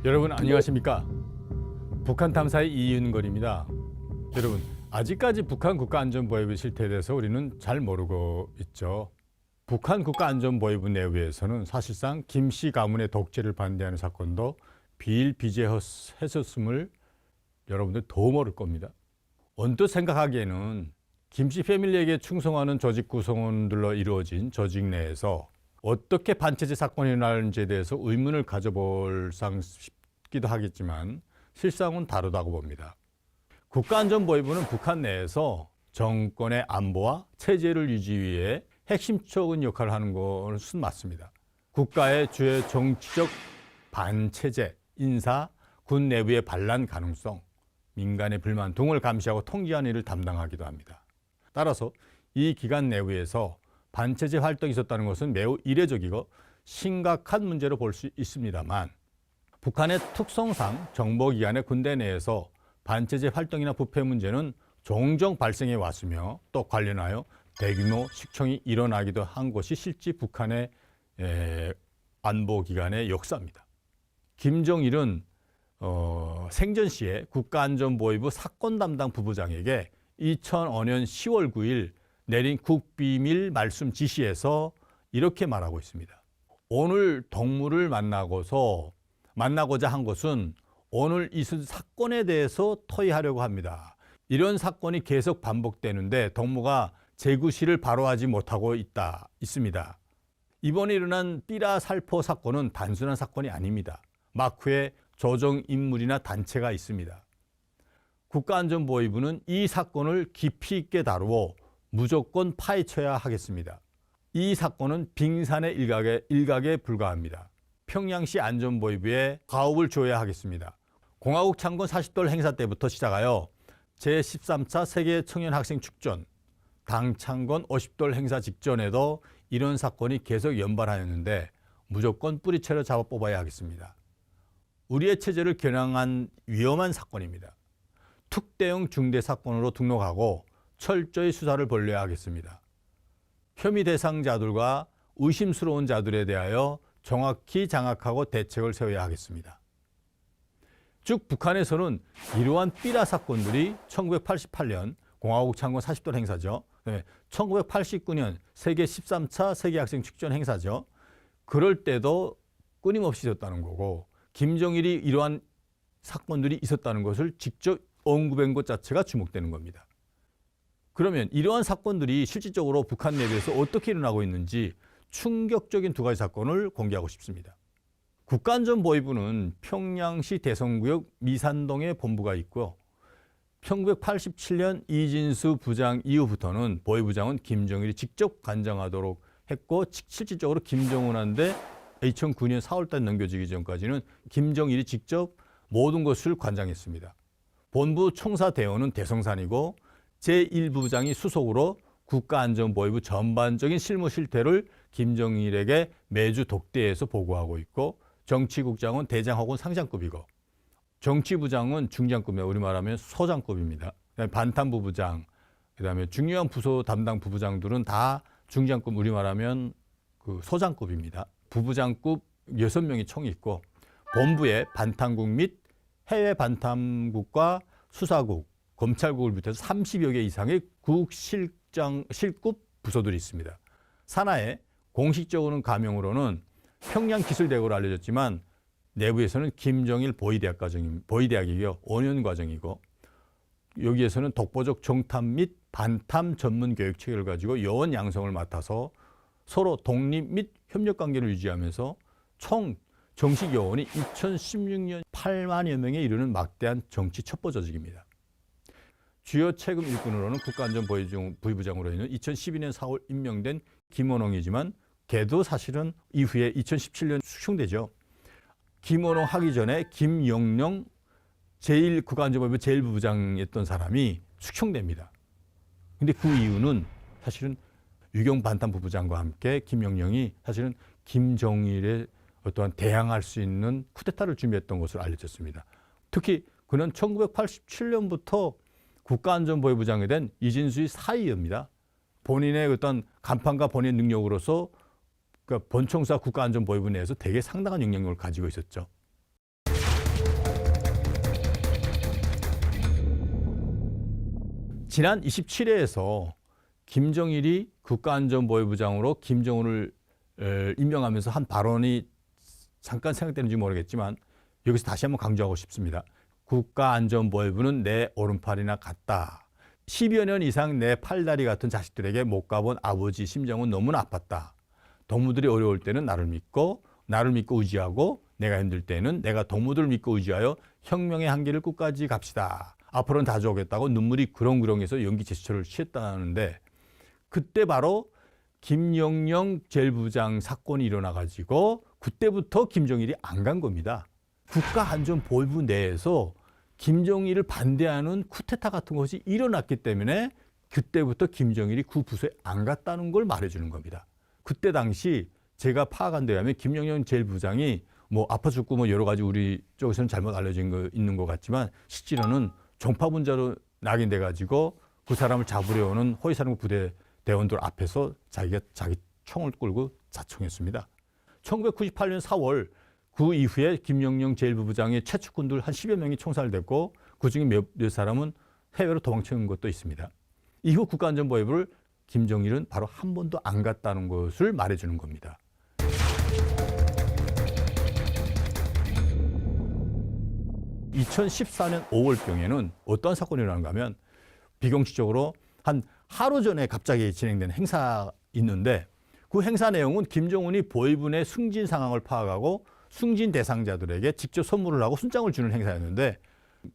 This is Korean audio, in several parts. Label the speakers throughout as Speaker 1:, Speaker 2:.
Speaker 1: 여러분 안녕하십니까? 북한 탐사의 이윤걸입니다. 여러분 아직까지 북한 국가안전보위부 실태에 대해서 우리는 잘 모르고 있죠. 북한 국가안전보위부 내부에서는 사실상 김씨 가문의 독재를 반대하는 사건도 비일비재했었음을 여러분들 더 모를 겁니다. 언뜻 생각하기에는 김씨 패밀리에게 충성하는 조직 구성원들로 이루어진 조직 내에서 어떻게 반체제 사건이 일어나는지에 대해서 의문을 가져볼 상 싶기도 하겠지만 실상은 다르다고 봅니다. 국가안전보위부는 북한 내에서 정권의 안보와 체제를 유지 위해 핵심적인 역할을 하는 것은 맞습니다. 국가의 주요 정치적 반체제, 인사, 군 내부의 반란 가능성, 민간의 불만 등을 감시하고 통제하는 일을 담당하기도 합니다. 따라서 이 기관 내부에서 반체제 활동이 있었다는 것은 매우 이례적이고 심각한 문제로 볼 수 있습니다만 북한의 특성상 정보기관의 군대 내에서 반체제 활동이나 부패 문제는 종종 발생해 왔으며 또 관련하여 대규모 식청이 일어나기도 한 것이 실제 북한의 안보기관의 역사입니다. 김정일은 생전 시에 국가안전보위부 사건 담당 부부장에게 2005년 10월 9일 내린 국비밀 말씀 지시에서 이렇게 말하고 있습니다. 오늘 동무를 만나고자 한 것은 오늘 있은 사건에 대해서 토의하려고 합니다. 이런 사건이 계속 반복되는데 동무가 재구시를 바로 하지 못하고 있습니다. 이번에 일어난 삐라 살포 사건은 단순한 사건이 아닙니다. 막후에 조정 인물이나 단체가 있습니다. 국가안전보위부는 이 사건을 깊이 있게 다루어 무조건 파헤쳐야 하겠습니다. 이 사건은 빙산의 일각에 불과합니다. 평양시 안전보위부에 가업을 줘야 하겠습니다. 공화국 창건 40돌 행사 때부터 시작하여 제13차 세계 청년 학생 축전, 당 창건 50돌 행사 직전에도 이런 사건이 계속 연발하였는데 무조건 뿌리채로 잡아 뽑아야 하겠습니다. 우리의 체제를 겨냥한 위험한 사건입니다. 특대형 중대 사건으로 등록하고 철저히 수사를 벌여야 하겠습니다. 혐의 대상자들과 의심스러운 자들에 대하여 정확히 장악하고 대책을 세워야 하겠습니다. 즉 북한에서는 이러한 삐라 사건들이 1988년 공화국 창건 40돌 행사죠. 1989년 세계 13차 세계학생 축전 행사죠. 그럴 때도 끊임없이 있었다는 거고 김정일이 이러한 사건들이 있었다는 것을 직접 언급한 것 자체가 주목되는 겁니다. 그러면 이러한 사건들이 실질적으로 북한 내부에서 어떻게 일어나고 있는지 충격적인 두 가지 사건을 공개하고 싶습니다. 국가안전보위부는 평양시 대성구역 미산동에 본부가 있고 1987년 이진수 부장 이후부터는 보위부장은 김정일이 직접 관장하도록 했고 실질적으로 김정은한테 2009년 4월달 넘겨지기 전까지는 김정일이 직접 모든 것을 관장했습니다. 본부 총사대원은 대성산이고 제1부부장이 수속으로 국가안전보위부 전반적인 실무 실태를 김정일에게 매주 독대해서 보고하고 있고 정치국장은 대장 혹은 상장급이고 정치부장은 중장급이에요. 우리 말하면 소장급입니다. 반탄부부장, 그다음에 중요한 부서 담당 부부장들은 다 중장급, 우리 말하면 그 소장급입니다. 부부장급 6명이 총 있고 본부에 반탄국 및 해외 반탄국과 수사국, 검찰국을 비롯해서 30여 개 이상의 국실급 부서들이 있습니다. 산하에 공식적으로는 가명으로는 평양기술대학으로 알려졌지만 내부에서는 김정일 보위대학이고요. 5년 과정이고 여기에서는 독보적 정탐 및 반탐 전문 교육 체계를 가지고 요원 양성을 맡아서 서로 독립 및 협력 관계를 유지하면서 총 정식 요원이 2016년 8만여 명에 이르는 막대한 정치 첩보 조직입니다. 주요 책임 일꾼으로는 국가안전보위부장으로는 2012년 4월 임명된 김원홍이지만 걔도 사실은 이후에 2017년 숙청되죠. 김원홍 하기 전에 김영룡 국가안전보위부 제1부부장이었던 사람이 숙청됩니다. 근데 그 이유는 사실은 유경 반탄부부장과 함께 김영룡이 사실은 김정일의 어떠한 대항할 수 있는 쿠데타를 준비했던 것으로 알려졌습니다. 특히 그는 1987년부터 국가안전보위부장이 된 이진수의 사위입니다. 본인의 어떤 간판과 본인의 능력으로서 그러니까 본총사 국가안전보위부 내에서 되게 상당한 영향력을 가지고 있었죠. 지난 27회에서 김정일이 국가안전보위부장으로 김정은을 임명하면서 한 발언이 잠깐 생각되는지 모르겠지만 여기서 다시 한번 강조하고 싶습니다. 국가안전보위부는 내 오른팔이나 같다. 10여 년 이상 내 팔다리 같은 자식들에게 못 가본 아버지 심정은 너무나 아팠다. 동무들이 어려울 때는 나를 믿고 의지하고 내가 힘들 때는 내가 동무들을 믿고 의지하여 혁명의 한계를 끝까지 갑시다. 앞으로는 자주 오겠다고 눈물이 그렁그렁해서 연기 제스처를 취했다는데 그때 바로 김영영 제1부장 사건이 일어나가지고 그때부터 김정일이 안 간 겁니다. 국가안전보위부 내에서 김정일을 반대하는 쿠데타 같은 것이 일어났기 때문에 그때부터 김정일이 그 부서에 안 갔다는 걸 말해주는 겁니다. 그때 당시 제가 파악한 데 하면 김영영 제1부장이 뭐 아파 죽고 뭐 여러 가지 우리 쪽에서는 잘못 알려진 거 있는 것 같지만 실제로는 종파분자로 낙인돼 가지고 그 사람을 잡으려 오는 호위사령부 부대 대원들 앞에서 자기 총을 끌고 자청했습니다. 1998년 4월 그 이후에 김영영 제1부장의 최측군들 한 10여 명이 총살됐고 그중에 몇 사람은 해외로 도망친 것도 있습니다. 이후 국가안전보위부를 김정일은 바로 한 번도 안 갔다는 것을 말해주는 겁니다. (2014년 5월경에는) 어떠한 사건이 일어나는가 하면 비공식적으로 한 하루 전에 갑자기 진행된 행사가 있는데 그 행사 내용은 김정은이 보위부 내 승진 상황을 파악하고 승진 대상자들에게 직접 선물을 하고 순장을 주는 행사였는데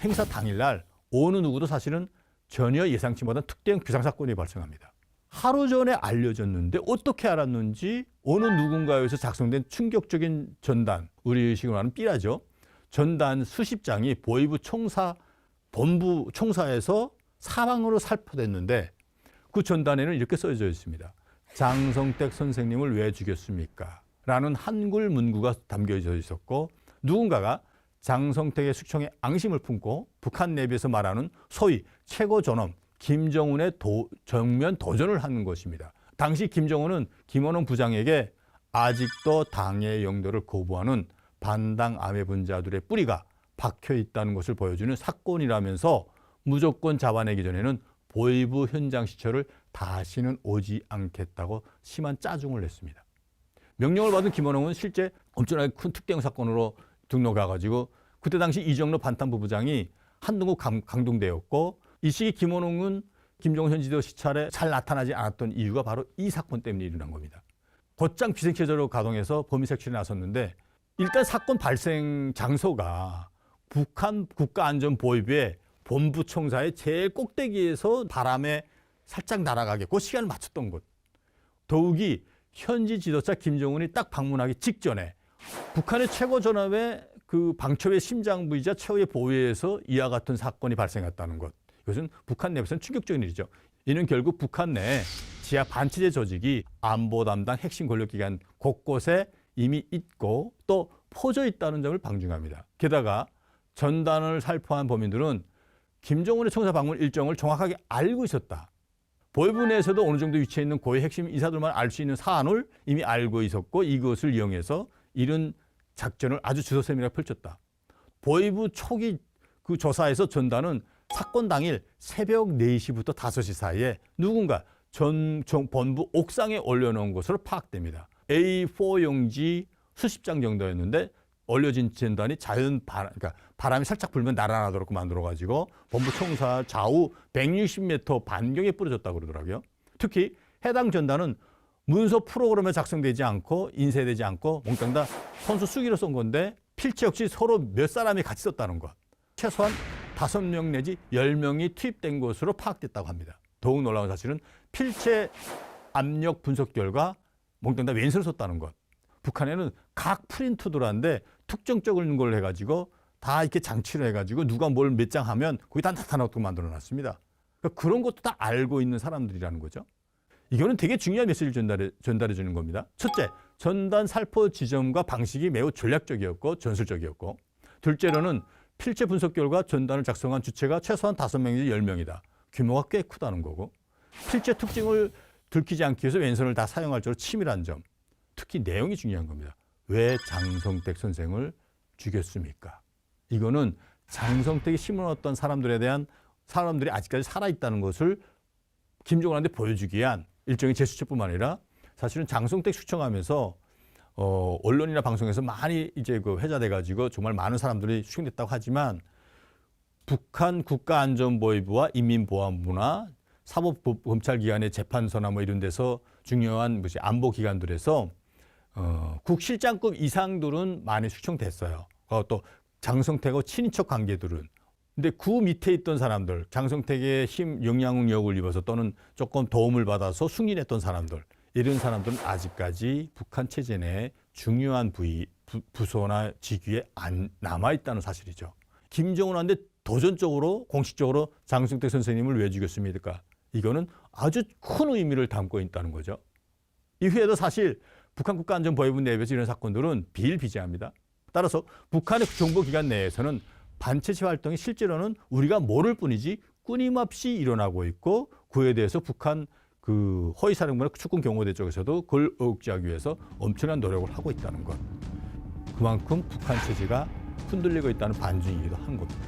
Speaker 1: 행사 당일날 어느 누구도 사실은 전혀 예상치 못한 특대형 비상사건이 발생합니다. 하루 전에 알려졌는데 어떻게 알았는지 어느 누군가에서 작성된 충격적인 전단, 우리 식으로 말하는 삐라죠. 전단 수십 장이 보위부 본부 총사에서 사방으로 살포됐는데 그 전단에는 이렇게 써져 있습니다. 장성택 선생님을 왜 죽였습니까? 라는 한글 문구가 담겨져 있었고 누군가가 장성택의 숙청에 앙심을 품고 북한 내비에서 말하는 소위 최고 존엄 김정은의 정면 도전을 하는 것입니다. 당시 김정은은 김원홍 부장에게 아직도 당의 영도를 거부하는 반당 암해분자들의 뿌리가 박혀 있다는 것을 보여주는 사건이라면서 무조건 잡아내기 전에는 보위부 현장 시찰을 다시는 오지 않겠다고 심한 짜증을 냈습니다. 명령을 받은 김원홍은 실제 엄청나게 큰 특대형 사건으로 등록해가지고 그때 당시 이정로 반탄부 부장이 한동욱 강동대였고 이 시기 김원홍은 김정은 현 지도 시찰에 잘 나타나지 않았던 이유가 바로 이 사건 때문에 일어난 겁니다. 곧장 비상체제로 가동해서 범위 색출에 나섰는데 일단 사건 발생 장소가 북한 국가안전보위부의 본부 총사의 제일 꼭대기에서 바람에 살짝 날아가게 그 시간을 맞췄던 곳. 더욱이 현지 지도자 김정은이 딱 방문하기 직전에 북한의 최고 전함의 그 방첩의 심장부이자 최후의 보위에서 이와 같은 사건이 발생했다는 것. 이것은 북한 내부에서는 충격적인 일이죠. 이는 결국 북한 내 지하 반체제 조직이 안보 담당 핵심 권력기관 곳곳에 이미 있고 또 퍼져 있다는 점을 방증합니다. 게다가 전단을 살포한 범인들은 김정은의 총사 방문 일정을 정확하게 알고 있었다. 보위부 내에서도 어느 정도 위치해 있는 고위 핵심 인사들만 알 수 있는 사안을 이미 알고 있었고 이것을 이용해서 이런 작전을 아주 주도세밀하게 펼쳤다. 보위부 초기 그 조사에서 전단은 사건 당일 새벽 4시부터 5시 사이에 누군가 본부 옥상에 올려놓은 것으로 파악됩니다. A4 용지 수십 장 정도였는데 올려진 전단이 그러니까 바람이 살짝 불면 날아나도록 만들어가지고 본부 총사 좌우 160m 반경에 뿌려졌다고 그러더라고요. 특히 해당 전단은 문서 프로그램에 작성되지 않고 인쇄되지 않고 몽땅 다 손수 수기로 쏜 건데 필체 역시 서로 몇 사람이 같이 썼다는 것. 최소한 5명 내지 10명이 투입된 것으로 파악됐다고 합니다. 더욱 놀라운 사실은 필체 압력 분석 결과 몽땅 다 왼손을 썼다는 것. 북한에는 각 프린트들한데 특정적인 걸 해가지고 다 이렇게 장치를 해가지고 누가 뭘 몇 장 하면 거기다 나타나도록 만들어놨습니다. 그러니까 그런 것도 다 알고 있는 사람들이라는 거죠. 이거는 되게 중요한 메시지를 전달해 주는 겁니다. 첫째, 전단 살포 지점과 방식이 매우 전략적이었고 전술적이었고 둘째로는 필체 분석 결과 전단을 작성한 주체가 최소한 5명이지 10명이다. 규모가 꽤 크다는 거고 필체 특징을 들키지 않기 위해서 왼손을 다 사용할 정도로 치밀한 점. 특히 내용이 중요한 겁니다. 왜 장성택 선생을 죽였습니까? 이거는 장성택이 심어놨던 사람들에 대한 사람들이 아직까지 살아있다는 것을 김정은한테 보여주기 위한 일종의 제스처뿐만 아니라 사실은 장성택 수청하면서 언론이나 방송에서 많이 이제 그 회자돼 가지고 정말 많은 사람들이 수용됐다고 하지만 북한 국가안전보위부와 인민보안부나 사법검찰기관의 재판소나 뭐 이런 데서 중요한 안보기관들에서 국실장급 이상들은 많이 수청됐어요. 또 장성택하고 친인척 관계들은. 근데 그 밑에 있던 사람들, 장성택의 영향력을 입어서 또는 조금 도움을 받아서 승진했던 사람들, 이런 사람들은 아직까지 북한 체제 내에 중요한 부서나 직위에 안 남아있다는 사실이죠. 김정은한테 도전적으로 공식적으로 장성택 선생님을 왜 죽였습니까? 이거는 아주 큰 의미를 담고 있다는 거죠. 이후에도 사실 북한 국가안전보위부 내부에서 이런 사건들은 비일비재합니다. 따라서 북한의 정보기관 내에서는 반체제 활동이 실제로는 우리가 모를 뿐이지 끊임없이 일어나고 있고 그에 대해서 북한 그 허위사령부나 축군 경호대 쪽에서도 그걸 억제하기 위해서 엄청난 노력을 하고 있다는 것. 그만큼 북한 체제가 흔들리고 있다는 반증이기도 한 겁니다.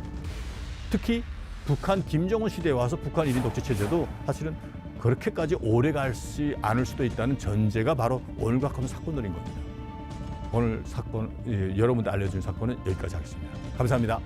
Speaker 1: 특히 북한 김정은 시대에 와서 북한 1인 독재 체제도 사실은 그렇게까지 오래 가지 않을 수도 있다는 전제가 바로 오늘과 같은 사건들인 겁니다. 오늘 사건, 여러분들 알려준 사건은 여기까지 하겠습니다. 감사합니다.